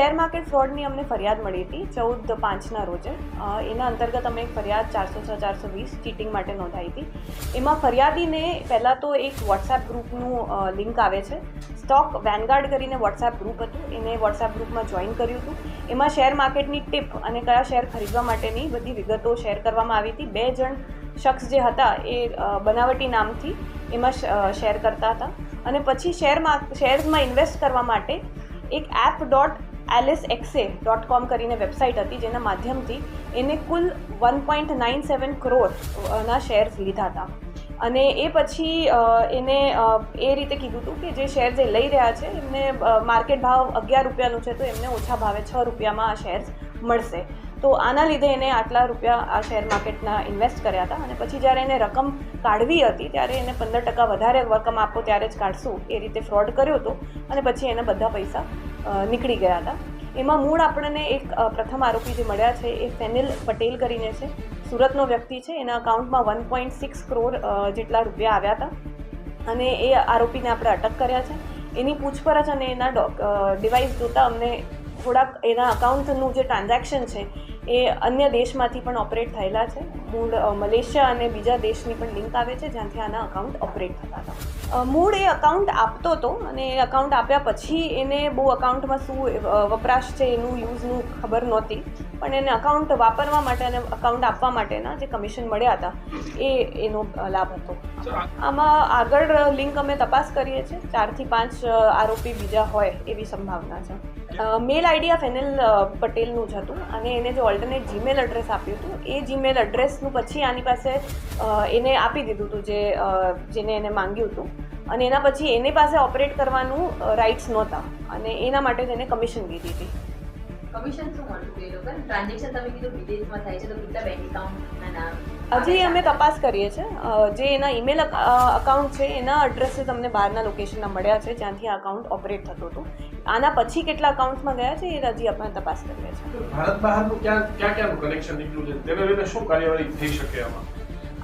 Share market ફ્રોડની અમને ફરિયાદ મળી હતી 14/5ના રોજે. એના અંતર્ગત અમે એક ફરિયાદ 406-420 ચીટિંગ માટે નોંધાઈ હતી. એમાં ફરિયાદીને પહેલાં તો એક વોટ્સએપ ગ્રુપનું લિંક આવે છે. સ્ટોક વેનગાર્ડ કરીને વોટ્સએપ ગ્રુપ હતું, એને વોટ્સએપ ગ્રુપમાં જોઈન કર્યું હતું. એમાં શેર માર્કેટની ટિપ અને કયા શેર ખરીદવા માટેની બધી વિગતો શેર કરવામાં આવી હતી. 2 જણ શખ્સ જે હતા એ બનાવટી નામથી એમાં શેર કરતા હતા. અને પછી શેર્સમાં ઇન્વેસ્ટ કરવા માટે એક app.alicexa.com કરીને વેબસાઇટ હતી, જેના માધ્યમથી એને કુલ 1.97 કરોડના શેર્સ લીધા હતા. અને એ પછી એને એ રીતે કીધું હતું કે જે શેર્સ એ લઈ રહ્યા છે એમને માર્કેટ ભાવ 11 રૂપિયાનું છે, તો એમને ઓછા ભાવે 6 રૂપિયામાં આ શેર્સ મળશે. તો આના લીધે એને આટલા રૂપિયા આ શેર માર્કેટના ઇન્વેસ્ટ કર્યા હતા. અને પછી જ્યારે એને રકમ કાઢવી હતી ત્યારે એને 15% વધારે રકમ આપો ત્યારે જ કાઢશું એ રીતે ફ્રોડ કર્યો હતો. અને પછી એના બધા પૈસા નીકળી ગયા હતા. એમાં મૂળ આપણને એક પ્રથમ આરોપી જે મળ્યા છે એ ફેનિલ પટેલ કરીને છે, સુરતનો વ્યક્તિ છે. એના અકાઉન્ટમાં 1.6 કરોડ જેટલા રૂપિયા આવ્યા હતા. અને એ આરોપીને આપણે અટક કર્યા છે. એની પૂછપરછ અને એના ડિવાઇસ જોતાં અમને થોડાક એના અકાઉન્ટનું જે ટ્રાન્ઝેક્શન છે એ અન્ય દેશમાંથી પણ ઓપરેટ થયેલા છે. મૂળ મલેશિયા અને બીજા દેશની પણ લિંક આવે છે જ્યાંથી આના અકાઉન્ટ ઓપરેટ થતા હતા. મૂળ એ અકાઉન્ટ આપતો હતો અને એ અકાઉન્ટ આપ્યા પછી એને બહુ અકાઉન્ટમાં શું વપરાશ છે એનું યુઝનું ખબર નહોતી, પણ એને અકાઉન્ટ વાપરવા માટે અને અકાઉન્ટ આપવા માટેના જે કમિશન મળ્યા હતા એનો લાભ હતો. આમાં આગળ લિંક અમે તપાસ કરીએ છીએ. 4 થી 5 આરોપી બીજા હોય એવી સંભાવના છે. મેલ આઈડી આ ફેનિલ પટેલનું જ હતું અને એને જે ઓલ્ટરનેટ જીમેલ એડ્રેસ આપ્યું હતું એ જીમેલ એડ્રેસનું પછી આની પાસે એને આપી દીધું હતું જેને એને માંગ્યું હતું. અને એના પછી એની પાસે ઓપરેટ કરવાનું રાઇટ્સ નહોતા અને એના માટે જ એને કમિશન લીધી હતી. કમિશન શું મળતું એ લોકોને? ટ્રાન્ઝેક્શન તમે કીધું વિદેશમાં થાય છે, તો કેટલા બેંક એકાઉન્ટના નામ? હજી અમે તપાસ કરીએ છીએ. જે એના ઈમેલ અકાઉન્ટ છે એના એડ્રેસે તમને બહારના લોકેશનના મળ્યા છે જ્યાંથી આ અકાઉન્ટ ઓપરેટ થતું હતું. આના પછી કેટલા અકાઉન્ટમાં ગયા છે એ હજી આપણે તપાસ કરીએ છીએ. ભારત બહારનું ક્યાંનું કનેક્શન નીકળ્યું છે, તેને લઈને શું કાર્યવાહી થઈ શકે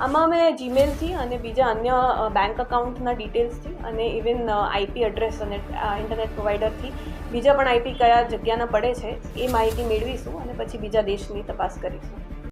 આમાં અમે જીમેલથી અને બીજા અન્ય બેંક અકાઉન્ટના ડિટેલ્સથી અને ઇવન આઈપી એડ્રેસ અને ઇન્ટરનેટ પ્રોવાઈડરથી બીજા પણ આઈપી કયા જગ્યાના પડે છે એ માહિતી મેળવીશું અને પછી બીજા દેશની તપાસ કરીશું.